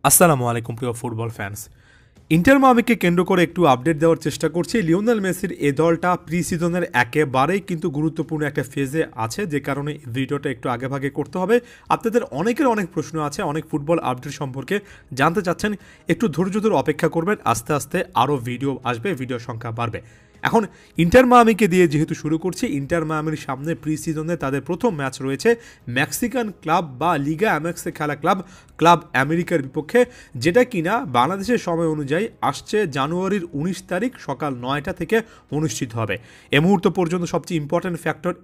আসসালামু আলাইকুম প্রিয় ফুটবল ফ্যান্স। ইন্টার মায়ামিকে কেন্দ্র করে একটু আপডেট দেওয়ার চেষ্টা করছি। লিওনেল মেসির এই দলটা প্রি সিজনের একেবারেই কিন্তু গুরুত্বপূর্ণ একটা ফেজে আছে, যে কারণে ভিডিওটা একটু আগেভাগে করতে হবে। আপনাদের অনেকের অনেক প্রশ্ন আছে, অনেক ফুটবল আপডেট সম্পর্কে জানতে চাচ্ছেন, একটু ধৈর্য ধরে অপেক্ষা করবেন, আস্তে আস্তে আরও ভিডিও আসবে, ভিডিও সংখ্যা বাড়বে। এখন ইন্টার মায়ামিকে দিয়ে যেহেতু শুরু করছি, ইন্টার মায়ামির সামনে প্রি সিজনে তাদের প্রথম ম্যাচ রয়েছে মেক্সিকান ক্লাব বা লিগা এমএক্সে খেলা ক্লাব আমেরিকার বিপক্ষে, যেটা কিনা বাংলাদেশের সময় অনুযায়ী আসছে জানুয়ারির 19 তারিখ সকাল 9টা থেকে অনুষ্ঠিত হবে। এ মুহূর্ত পর্যন্ত সবচেয়ে ইম্পর্ট্যান্ট ফ্যাক্টর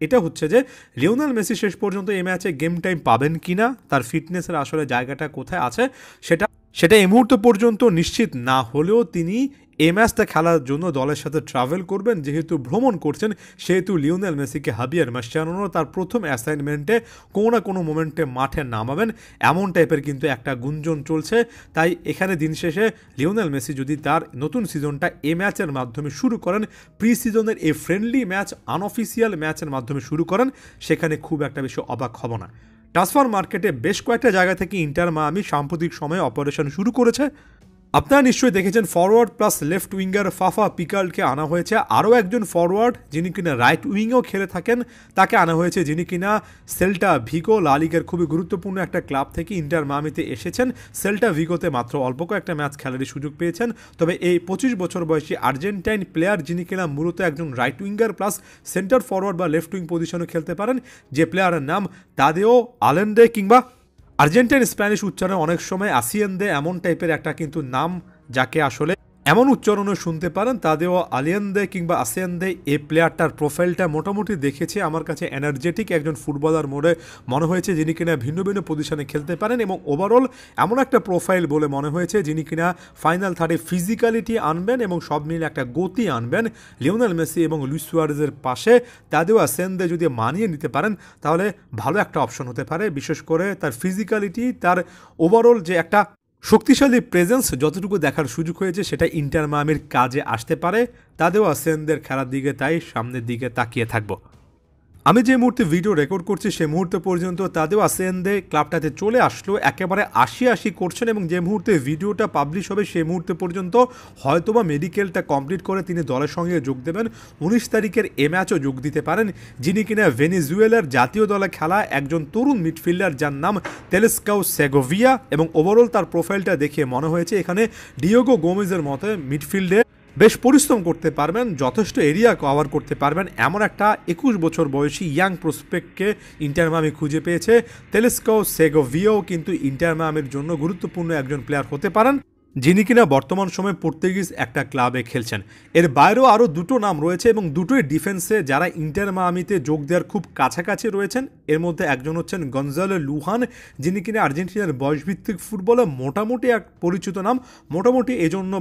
এটা হচ্ছে যে লিওনেল মেসি শেষ পর্যন্ত এই ম্যাচে গেম টাইম পাবেন কিনা, তার ফিটনেসের আসলে জায়গাটা কোথায় আছে সেটা এই মুহূর্ত পর্যন্ত নিশ্চিত না হলেও তিনি এই ম্যাচটা খেলার জন্য দলের সাথে ট্রাভেল করবেন। যেহেতু ভ্রমণ করছেন, সেহেতু লিওনেল মেসিকে হাবিয়ার মাসচানোনো তার প্রথম অ্যাসাইনমেন্টে কোনো না কোনো মোমেন্টে মাঠে নামাবেন, এমন টাইপের কিন্তু একটা গুঞ্জন চলছে। তাই এখানে দিন শেষে লিওনেল মেসি যদি তার নতুন সিজনটা এই ম্যাচের মাধ্যমে শুরু করেন, প্রি সিজনের এই ফ্রেন্ডলি ম্যাচ আনঅফিসিয়াল ম্যাচের মাধ্যমে শুরু করেন, সেখানে খুব একটা বেশি অবাক হব না। ট্রান্সফার মার্কেটে বেশ কয়েকটা জায়গা থেকে ইন্টার মায়ামি সাম্প্রতিক সময়ে অপারেশন শুরু করেছে। আপনারা নিশ্চয়ই দেখেছেন ফরওয়ার্ড প্লাস লেফট উইঙ্গার ফাফা পিকাল্টকে আনা হয়েছে, আরও একজন ফরওয়ার্ড যিনি কিনা রাইট উইংয়েও খেলে থাকেন তাকে আনা হয়েছে, যিনি কিনা সেল্টা ভিগো লা লিগার খুবই গুরুত্বপূর্ণ একটা ক্লাব থেকে ইন্টার মায়ামিতে এসেছেন। সেল্টা ভিগোতে মাত্র অল্প কয়েকটা ম্যাচ খেলারই সুযোগ পেয়েছেন, তবে এই 25 বছর বয়সী আর্জেন্টাইন প্লেয়ার যিনি কিনা মূলত একজন right winger plus centre forward বা লেফট উইং পজিশনে খেলতে পারেন, যে প্লেয়ারের নাম তাদেও আলেন্ডে কিংবা আর্জেন্টাইন স্প্যানিশ উচ্চারণে অনেক সময় আসিয়েন্দে এমন টাইপের একটা কিন্তু নাম, যাকে আসলে এমন উচ্চারণও শুনতে পারেন, তাদেরও আলিয়েন্দে কিংবা আসিয়েন্দে। এই প্লেয়ারটার প্রোফাইলটা মোটামুটি দেখেছে, আমার কাছে এনার্জেটিক একজন ফুটবলার মনে হয়েছে, যিনি কিনা ভিন্ন ভিন্ন পজিশনে খেলতে পারেন এবং ওভারঅল এমন একটা প্রোফাইল বলে মনে হয়েছে, যিনি কিনা ফাইনাল থার্ডে ফিজিক্যালিটি আনবেন এবং সব মিলে একটা গতি আনবেন। লিওনেল মেসি এবং লুইস সুয়ারেজের পাশে তাদেও আসিয়েন্দে যদি মানিয়ে নিতে পারেন, তাহলে ভালো একটা অপশন হতে পারে। বিশেষ করে তার ফিজিক্যালিটি, তার ওভারঅল যে একটা শক্তিশালী প্রেজেন্স যতটুকু দেখার সুযোগ হয়েছে, সেটা ইন্টার মায়ামির কাজে আসতে পারে। তাদেও আসেনদের খেলার দিকে তাই সামনের দিকে তাকিয়ে থাকবো। আমি যে মুহূর্তে ভিডিও রেকর্ড করছি সেই মুহূর্তে পর্যন্ত তাদেও আসেন্দে ক্লাবটাতে চলে আসলো, একেবারে 80 করছেন, এবং যে মুহূর্তে ভিডিওটা পাবলিশ হবে সেই মুহূর্তে পর্যন্ত হয়তোবা মেডিকেলটা কমপ্লিট করে তিনি দলের সঙ্গে যোগ দেবেন। 19 তারিখের এ ম্যাচও যোগ দিতে পারেন, যিনি কিনা ভেনেজুয়েলার জাতীয় দলে খেলা একজন তরুণ মিডফিল্ডার, যার নাম তেলেস্কাও সেগোভিয়া, এবং ওভারঅল তার প্রোফাইলটা দেখে মনে হয়েছে এখানে ডিয়েগো গোমেজের মতো মিডফিল্ডে বেশ পরিশ্রম করতে পারবেন, যথেষ্ট এরিয়া কভার করতে পারবেন, এমন একটা 21 বছর বয়সী ইয়াং প্রসপেক্টকে ইন্টার মায়ামি খুঁজে পেয়েছে। তেলেস্কাও সেগোভিয়াও কিন্তু ইন্টার মায়ামির জন্য গুরুত্বপূর্ণ একজন প্লেয়ার হতে পারেন, যিনি কিনা বর্তমান সময়ে পর্তুগিজ একটা ক্লাবে খেলছেন। এর বাইরেও আরও দুটো নাম রয়েছে এবং দুটোই ডিফেন্সে, যারা ইন্টার মায়ামিতে যোগ দেওয়ার খুব কাছাকাছি রয়েছেন। এর মধ্যে একজন হচ্ছেন গঞ্জালো লুহান, যিনি কিনা আর্জেন্টিনার বয়সভিত্তিক ফুটবলে মোটামুটি এক পরিচিত নাম। মোটামুটি এজন্য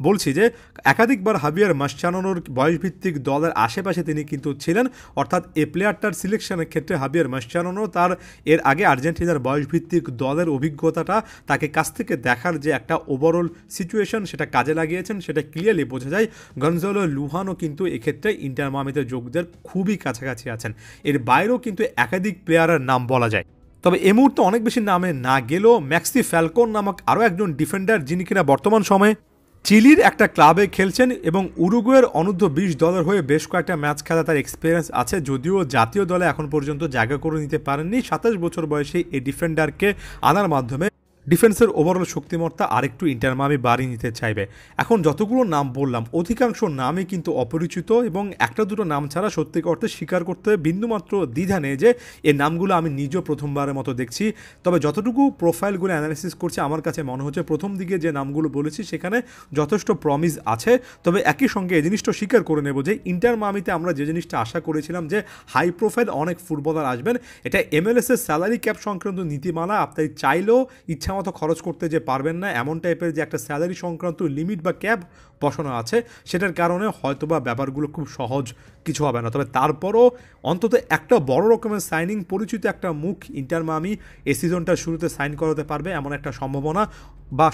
বলছি যে একাধিকবার হাবিয়ার মাসচানোনোর বয়সভিত্তিক দলের আশেপাশে তিনি কিন্তু ছিলেন, অর্থাৎ এ প্লেয়ারটার সিলেকশনের ক্ষেত্রে হাবিয়ার মাসচানোনো তার এর আগে আর্জেন্টিনার বয়সভিত্তিক দলের অভিজ্ঞতাটা, তাকে কাছ থেকে দেখার যে একটা ওভারঅল সিচুয়েশন, সেটা কাজে লাগিয়েছেন, সেটা ক্লিয়ারলি বোঝা যায়। গঞ্জালো লুহানও কিন্তু এক্ষেত্রে ইন্টার মায়ামিতে যোগ দেওয়ার খুবই কাছাকাছি আছেন। এর বাইরেও কিন্তু একাধিক প্লেয়ারের নাম বলা যায়, তবে এই মুহূর্তে অনেক বেশি নামে না গেলেও ম্যাক্সি ফ্যালকন নামক আরও একজন ডিফেন্ডার, যিনি কিনা বর্তমান সময়ে চিলির একটা ক্লাবে খেলছেন এবং উরুগুয়ের অনূর্ধ্ব 20 দলের হয়ে বেশ কয়েকটা ম্যাচ খেলা তার এক্সপিরিয়েন্স আছে, যদিও জাতীয় দলে এখন পর্যন্ত জায়গা করে নিতে পারেননি। 27 বছর বয়সী এই ডিফেন্ডারকে আনার মাধ্যমে ডিফেন্সের ওভারঅল শক্তিমত্তা আরেকটু ইন্টার মায়ামি বাড়িয়ে নিতে চাইবে। এখন যতগুলো নাম বললাম, অধিকাংশ নামই কিন্তু অপরিচিত, এবং একটা দুটো নাম ছাড়া সত্যিকার অর্থে স্বীকার করতে বিন্দুমাত্র দ্বিধা নেই যে এই নামগুলো আমি নিজেও প্রথমবারের মতো দেখছি। তবে যতটুকু প্রোফাইলগুলো অ্যানালিসিস করছি, আমার কাছে মনে হচ্ছে প্রথম দিকে যে নামগুলো বলেছি সেখানে যথেষ্ট প্রমিস আছে। তবে একই সঙ্গে এই জিনিসটা স্বীকার করে নেব যে ইন্টার মায়ামিতে আমরা যে জিনিসটা আশা করেছিলাম যে হাই প্রোফাইল অনেক ফুটবলার আসবেন, এটা MLS-এর স্যালারি ক্যাপ সংক্রান্ত নীতিমালা আপনি চাইলেও ইচ্ছা মতো খরচ করতে যে পারবেন না, এমন টাইপের যে একটা স্যালারি সংক্রান্ত লিমিট বা ক্যাপ বসানো আছে, সেটার কারণে হয়তোবা ব্যাপারগুলো খুব সহজ কিছু হবে না। তবে তারপরও অন্তত একটা বড় রকমের সাইনিং, পরিচিত একটা মুখ ইন্টার মায়ামি এই সিজনটার শুরুতে সাইন করাতে পারবে, এমন একটা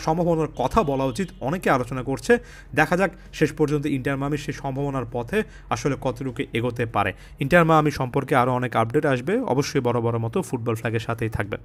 সম্ভাবনার কথা বলা উচিত, অনেকে আলোচনা করছে। দেখা যাক শেষ পর্যন্ত ইন্টার মায়ামির সেই সম্ভাবনার পথে আসলে কতটুকু এগোতে পারে। ইন্টার মায়ামি সম্পর্কে আরও অনেক আপডেট আসবে, অবশ্যই বড় মতো ফুটবল ফ্ল্যাগের সাথেই থাকবেন।